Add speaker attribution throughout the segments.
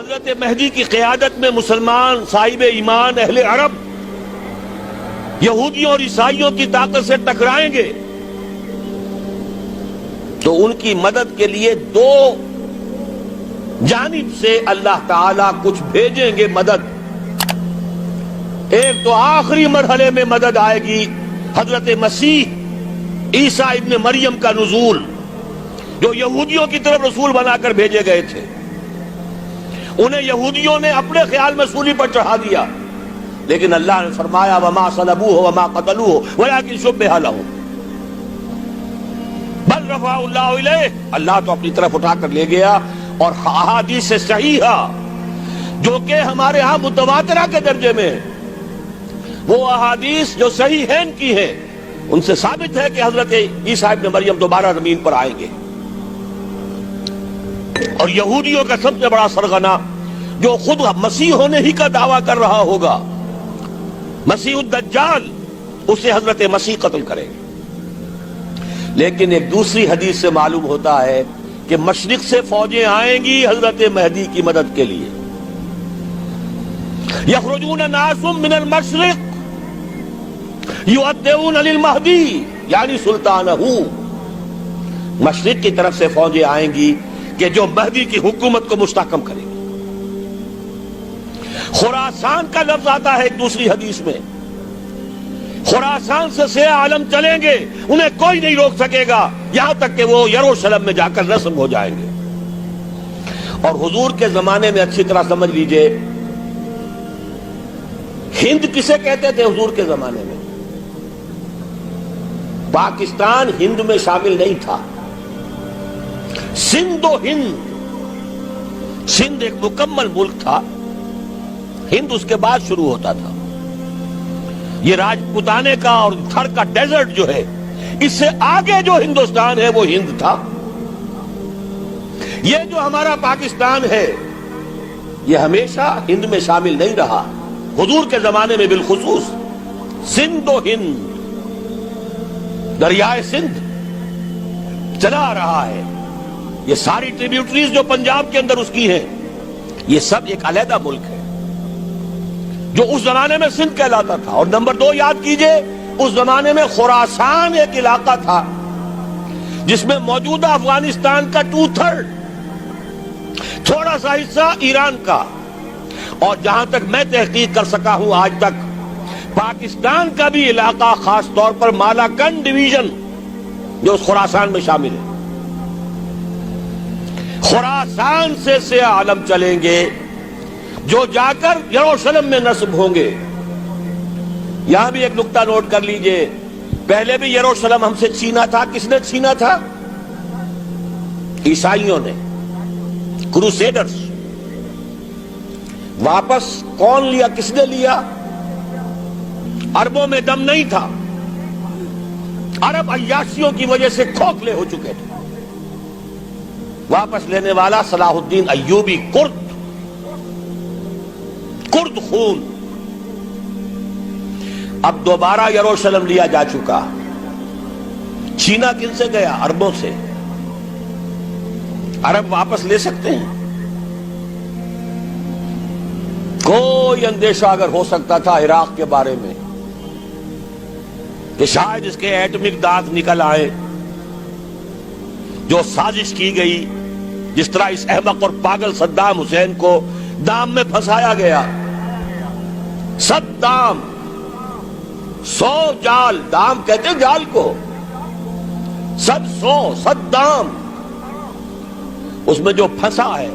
Speaker 1: حضرت مہدی کی قیادت میں مسلمان صاحب ایمان اہل عرب یہودیوں اور عیسائیوں کی طاقت سے ٹکرائیں گے تو ان کی مدد کے لیے دو جانب سے اللہ تعالیٰ کچھ بھیجیں گے مدد. ایک تو آخری مرحلے میں مدد آئے گی حضرت مسیح عیسیٰ ابن مریم کا نزول، جو یہودیوں کی طرف رسول بنا کر بھیجے گئے تھے. انہیں یہودیوں نے اپنے خیال میں سولی پر چڑھا دیا، لیکن اللہ نے فرمایا وما صلبوہ وما قتلوہ ولکن شبہ لہم بل رفعہ اللہ الیہ. اللہ تو اپنی طرف اٹھا کر لے گیا. اور احادیث صحیحہ جو کہ ہمارے ہاں متواترہ کے درجے میں، وہ احادیث جو صحیح ہیں کی ہیں، ان سے ثابت ہے کہ حضرت عیسیٰ ابن مریم دوبارہ زمین پر آئیں گے. اور یہودیوں کا سب سے بڑا سرغنہ جو خود مسیح ہونے ہی کا دعویٰ کر رہا ہوگا، مسیح الدجال، اسے حضرت مسیح قتل کریں گے. لیکن ایک دوسری حدیث سے معلوم ہوتا ہے کہ مشرق سے فوجیں آئیں گی حضرت مہدی کی مدد کے لیے. یخرجون ناس من المشرق یؤدون للمہدی یعنی سلطانہ. مشرق کی طرف سے فوجیں آئیں گی کہ جو مہدی کی حکومت کو مستحکم کریں گی. خراسان کا لفظ آتا ہے ایک دوسری حدیث میں. خراسان سے سیاہ عالم چلیں گے، انہیں کوئی نہیں روک سکے گا یہاں تک کہ وہ یروشلم میں جا کر رسم ہو جائیں گے. اور حضور کے زمانے میں اچھی طرح سمجھ لیجئے، ہند کسے کہتے تھے حضور کے زمانے میں؟ پاکستان ہند میں شامل نہیں تھا. سندھ و ہند، سندھ ایک مکمل ملک تھا، ہند اس کے بعد شروع ہوتا تھا. یہ راجپوتانے کا اور تھر کا ڈیزرٹ جو ہے، اس سے آگے جو ہندوستان ہے وہ ہند تھا. یہ جو ہمارا پاکستان ہے یہ ہمیشہ ہند میں شامل نہیں رہا. حضور کے زمانے میں بالخصوص سندھ و ہند، دریائے سندھ چلا آ رہا ہے. یہ ساری ٹریبیوٹریز جو پنجاب کے اندر اس کی ہیں، یہ سب ایک علیحدہ ملک ہے جو اس زمانے میں سندھ کہلاتا تھا. اور نمبر 2 یاد کیجئے، اس زمانے میں خراسان ایک علاقہ تھا جس میں موجودہ افغانستان کا 2/3، تھوڑا سا حصہ ایران کا، اور جہاں تک میں تحقیق کر سکا ہوں آج تک پاکستان کا بھی علاقہ، خاص طور پر مالاکنڈ ڈویژن جو اس خراسان میں شامل ہے. خراسان سے سیاہ عالم چلیں گے جو جا کر یروشلم میں نصب ہوں گے. یہاں بھی ایک نقطہ نوٹ کر لیجئے، پہلے بھی یروشلم ہم سے چھینا تھا. کس نے چھینا تھا؟ عیسائیوں نے، کروسیڈرز. واپس کون لیا؟ کس نے لیا؟ عربوں میں دم نہیں تھا، عرب عیاشیوں کی وجہ سے کھوکھلے ہو چکے تھے. واپس لینے والا صلاح الدین ایوبی، کرد خون. اب دوبارہ یروشلم لیا جا چکا. چھینا کن سے گیا؟ عربوں سے. عرب واپس لے سکتے ہیں؟ کوئی اندیشہ اگر ہو سکتا تھا عراق کے بارے میں کہ شاید اس کے ایٹمک دانت نکل آئے، جو سازش کی گئی، جس طرح اس احمق اور پاگل صدام حسین کو دام میں پھنسایا گیا. صدام 100 جال، دام کہتے جال کو، 100 اس میں جو پھنسا ہے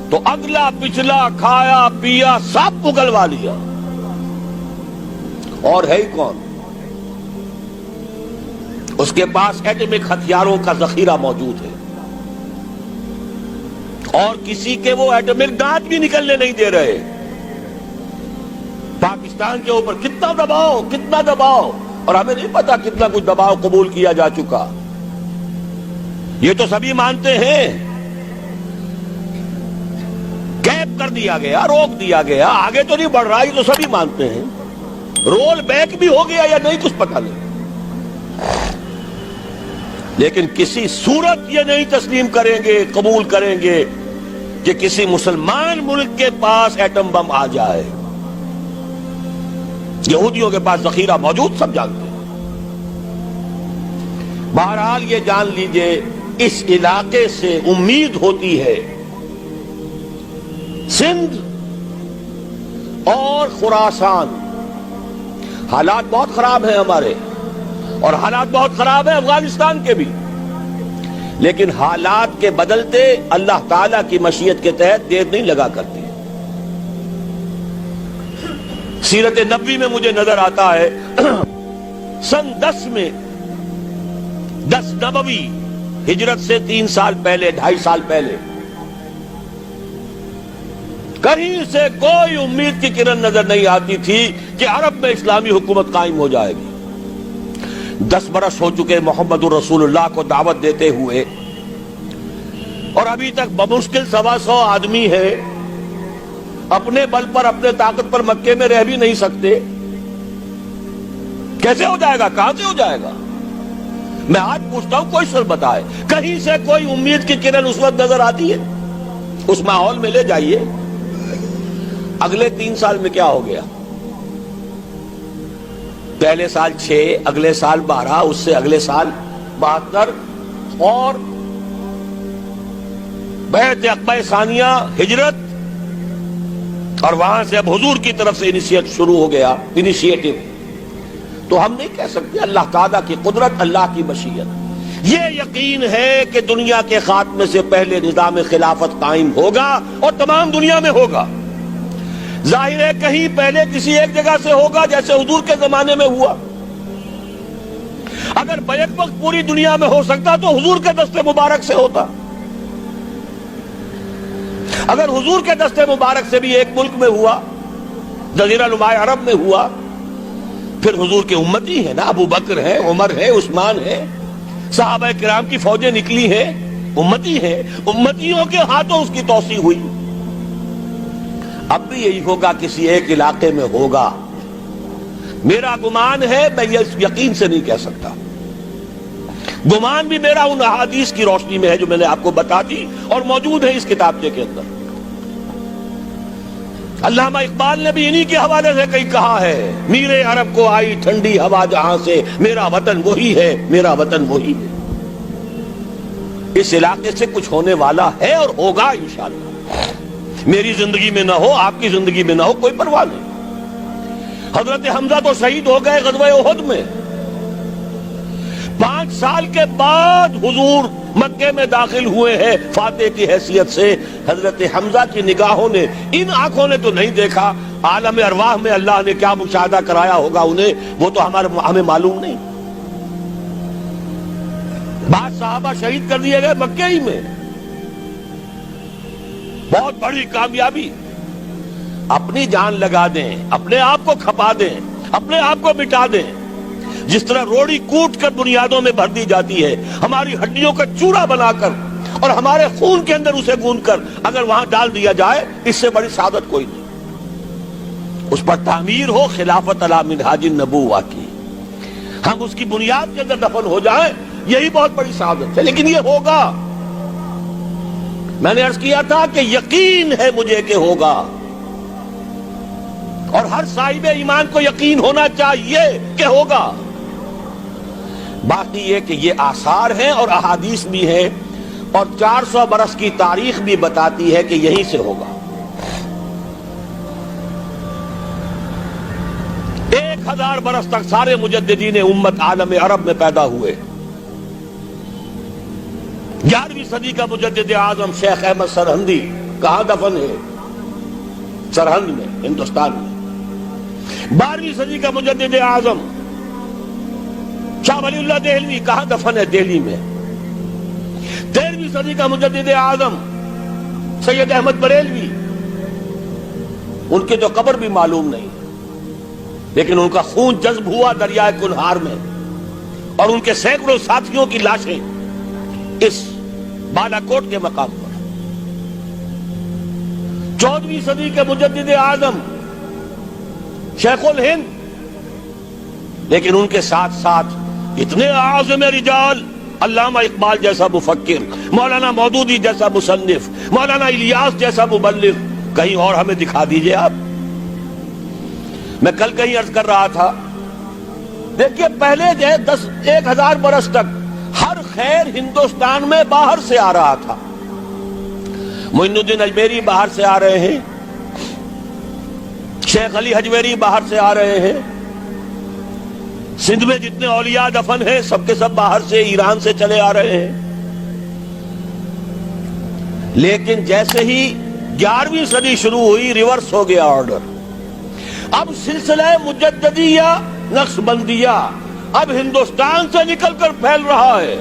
Speaker 1: تو اگلا پچھلا کھایا پیا سب اگلوا لیا. اور ہے ہی کون؟ اس کے پاس ایٹمک ہتھیاروں کا ذخیرہ موجود ہے، اور کسی کے وہ ایٹمک دانت بھی نکلنے نہیں دے رہے. پاکستان کے اوپر کتنا دباؤ، اور ہمیں نہیں پتا کتنا کچھ دباؤ قبول کیا جا چکا. یہ تو سبھی مانتے ہیں. کیپ کر دیا گیا، روک دیا گیا، آگے تو نہیں بڑھ رہا، یہ تو سبھی مانتے ہیں. رول بیک بھی ہو گیا یا نہیں کچھ پتہ نہیں، لیکن کسی صورت یہ نہیں تسلیم کریں گے، قبول کریں گے کہ کسی مسلمان ملک کے پاس ایٹم بم آ جائے. یہودیوں کے پاس ذخیرہ موجود، سب جانتے ہیں. بہرحال یہ جان لیجئے اس علاقے سے امید ہوتی ہے. سندھ اور خراسان حالات بہت خراب ہیں ہمارے، اور حالات بہت خراب ہیں افغانستان کے بھی، لیکن حالات کے بدلتے اللہ تعالیٰ کی مشیت کے تحت دیر نہیں لگا کرتی. سیرت نبوی میں مجھے نظر آتا ہے سن 10 میں 10 نبوی ہجرت سے 3 سال پہلے 2.5 سال پہلے کہیں سے کوئی امید کی کرن نظر نہیں آتی تھی کہ عرب میں اسلامی حکومت قائم ہو جائے گی. 10 برس ہو چکے محمد الرسول اللہ کو دعوت دیتے ہوئے، اور ابھی تک بمشکل 125 آدمی ہے. اپنے بل پر اپنے طاقت پر مکے میں رہ بھی نہیں سکتے. کیسے ہو جائے گا؟ کہاں سے ہو جائے گا؟ میں آج پوچھتا ہوں، کوئی سر بتائے کہیں سے کوئی امید کی کرن اس وقت نظر آتی ہے؟ اس ماحول میں لے جائیے. اگلے 3 سال میں کیا ہو گیا؟ پہلے سال 6، اگلے سال 12، اس سے اگلے سال 72، اور بیعت عقبہ ثانیہ ہجرت، اور وہاں سے اب حضور کی طرف سے شروع ہو گیا انیشیٹو. تو ہم نہیں کہہ سکتے. اللہ تعالیٰ کی قدرت، اللہ کی مشیت. یہ یقین ہے کہ دنیا کے خاتمے سے پہلے نظام خلافت قائم ہوگا، اور تمام دنیا میں ہوگا. ظاہر ہے کہیں پہلے کسی ایک جگہ سے ہوگا، جیسے حضور کے زمانے میں ہوا. اگر بیک وقت پوری دنیا میں ہو سکتا تو حضور کے دست مبارک سے ہوتا. اگر حضور کے دست مبارک سے بھی ایک ملک میں ہوا، جزیرہ نماء عرب میں ہوا، پھر حضور کے امتی ہیں نا، ابو بکر ہے، عمر ہے، عثمان ہے، صحابہ کرام کی فوجیں نکلی ہیں، امتی ہیں. امتیوں کے ہاتھوں اس کی توسیع ہوئی. اب بھی یہی ہوگا، کسی ایک علاقے میں ہوگا. میرا گمان ہے، میں یہ یقین سے نہیں کہہ سکتا. گمان بھی میرا ان احادیث کی روشنی میں ہے جو میں نے آپ کو بتا دی اور موجود ہے اس کتابچے کے اندر. علامہ اقبال نے بھی انہی کے حوالے سے کہیں کہا ہے، میرے عرب کو آئی ٹھنڈی ہوا جہاں سے، میرا وطن وہی ہے، میرا وطن وہی ہے. اس علاقے سے کچھ ہونے والا ہے اور ہوگا انشاءاللہ. میری زندگی میں نہ ہو، آپ کی زندگی میں نہ ہو، کوئی پرواہ نہیں. حضرت حمزہ تو شہید ہو گئے غزوہ احد میں. 5 سال کے بعد حضور مکے میں داخل ہوئے ہیں فاتح کی حیثیت سے. حضرت حمزہ کی نگاہوں نے، ان آنکھوں نے تو نہیں دیکھا، عالم ارواح میں اللہ نے کیا مشاہدہ کرایا ہوگا انہیں، وہ تو ہمیں معلوم نہیں. بعض صحابہ شہید کر دیے گئے مکے ہی میں. بہت بڑی کامیابی. اپنی جان لگا دیں، اپنے آپ کو کھپا دیں، اپنے آپ کو مٹا دیں. جس طرح روڑی کوٹ کر بنیادوں میں بھر دی جاتی ہے، ہماری ہڈیوں کا چورا بنا کر اور ہمارے خون کے اندر اسے گوندھ کر اگر وہاں ڈال دیا جائے، اس سے بڑی سعادت کوئی نہیں. اس پر تعمیر ہو خلافت علی منہاج النبوہ کی، ہم اس کی بنیاد کے اندر دفن ہو جائیں، یہی بہت بڑی سعادت ہے. لیکن یہ ہوگا. میں نے عرض کیا تھا کہ یقین ہے مجھے کہ ہوگا، اور ہر صاحب ایمان کو یقین ہونا چاہیے کہ ہوگا. باقی یہ کہ یہ آثار ہیں اور احادیث بھی ہیں، اور 400 برس کی تاریخ بھی بتاتی ہے کہ یہیں سے ہوگا. 1000 برس تک سارے مجددین امت عالم عرب میں پیدا ہوئے. 11ویں صدی کا مجدد اعظم شیخ احمد سرہندی کہاں دفن ہے؟ سرہند میں، ہندوستان میں. 12ویں صدی کا مجدد اعظم شاہ ولی اللہ دہلوی کہاں دفن ہے؟ دہلی میں. 13ویں صدی کا مجدد اعظم سید احمد بریلوی، ان کی تو قبر بھی معلوم نہیں، لیکن ان کا خون جذب ہوا دریائے کنہار میں، اور ان کے سینکڑوں ساتھیوں کی لاشیں اس بالاکوٹ کے مقام پر. 14ویں صدی کے مجدد اعظم شیخ الہند، لیکن ان کے ساتھ ساتھ اتنے اعظم رجال، علامہ اقبال جیسا مفکر، مولانا مودودی جیسا مصنف، مولانا الیاس جیسا مبلغ کہیں اور ہمیں دکھا دیجئے آپ. میں کل کہیں عرض کر رہا تھا، دیکھیے پہلے جو 1000 برس تک ہر خیر ہندوستان میں باہر سے آ رہا تھا. معین الدین اجمیری باہر سے آ رہے ہیں، شیخ علی حجویری باہر سے آ رہے ہیں، سندھ میں جتنے اولیاء دفن ہیں سب کے سب باہر سے، ایران سے چلے آ رہے ہیں. لیکن جیسے ہی 11ویں صدی شروع ہوئی ریورس ہو گیا آرڈر. اب سلسلہ مجددیہ نقشبندیہ اب ہندوستان سے نکل کر پھیل رہا ہے.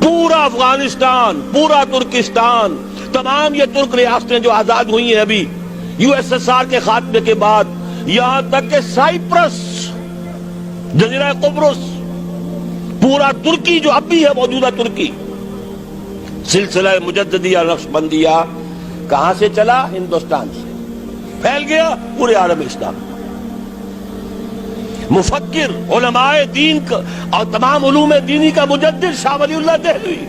Speaker 1: پورا افغانستان، پورا ترکستان، تمام یہ ترک ریاستیں جو آزاد ہوئی ہیں ابھی USSR کے خاتمے کے بعد، یہاں تک کہ سائپرس، جزیرہ قبرص، پورا ترکی جو اب بھی ہے موجودہ ترکی، سلسلہ مجددیہ نقشبندیہ کہاں سے چلا؟ ہندوستان سے پھیل گیا پورے عالم اسلام. مفکر، علماء دین اور تمام علوم دینی کا مجدد شاہ ولی اللہ دہلوی،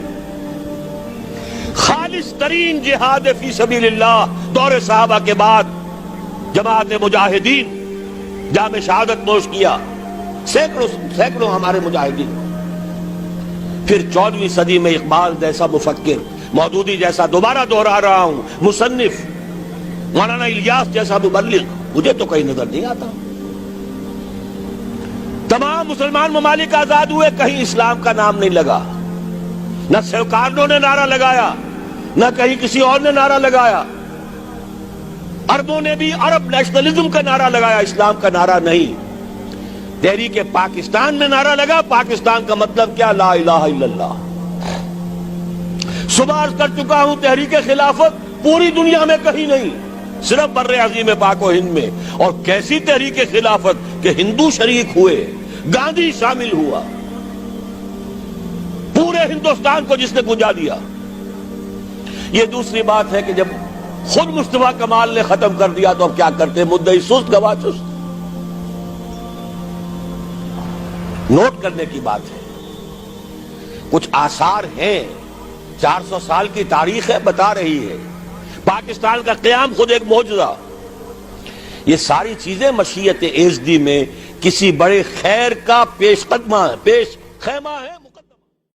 Speaker 1: خالص ترین جہاد فی سبیل اللہ دور صحابہ کے بعد جماعت مجاہدین جام شہادت نوش کیا، سینکڑوں ہمارے مجاہدین. پھر 14ویں صدی میں اقبال جیسا مفکر، مودودی جیسا، دوبارہ دوہرا رہا ہوں، مصنف، مولانا الیاس جیسا مبلغ مجھے تو کہیں نظر نہیں آتا. تمام مسلمان ممالک آزاد ہوئے، کہیں اسلام کا نام نہیں لگا. نہ سرکاروں نے نعرہ لگایا، نہ کہیں کسی اور نے نعرہ لگایا. عربوں نے بھی عرب نیشنلزم کا نعرہ لگایا، اسلام کا نعرہ نہیں. تحریک پاکستان میں نعرہ لگا، پاکستان کا مطلب کیا؟ لا الہ الا اللہ. صبح عرض کر چکا ہوں، تحریک خلافت پوری دنیا میں کہیں نہیں، صرف بر عظیم پاک و ہند میں. اور کیسی تحریک خلافت کہ ہندو شریک ہوئے، گاندھی شامل ہوا، پورے ہندوستان کو جس نے گنجا دیا. یہ دوسری بات ہے کہ جب خود مصطفیٰ کمال نے ختم کر دیا تو اب کیا کرتے؟ مدعی سست گواہ سست. نوٹ کرنے کی بات ہے، کچھ آثار ہیں، 400 سال کی تاریخ ہے، بتا رہی ہے پاکستان کا قیام خود ایک معجزہ. یہ ساری چیزیں مشیت ایزدی میں کسی بڑے خیر کا پیش خیمہ ہے.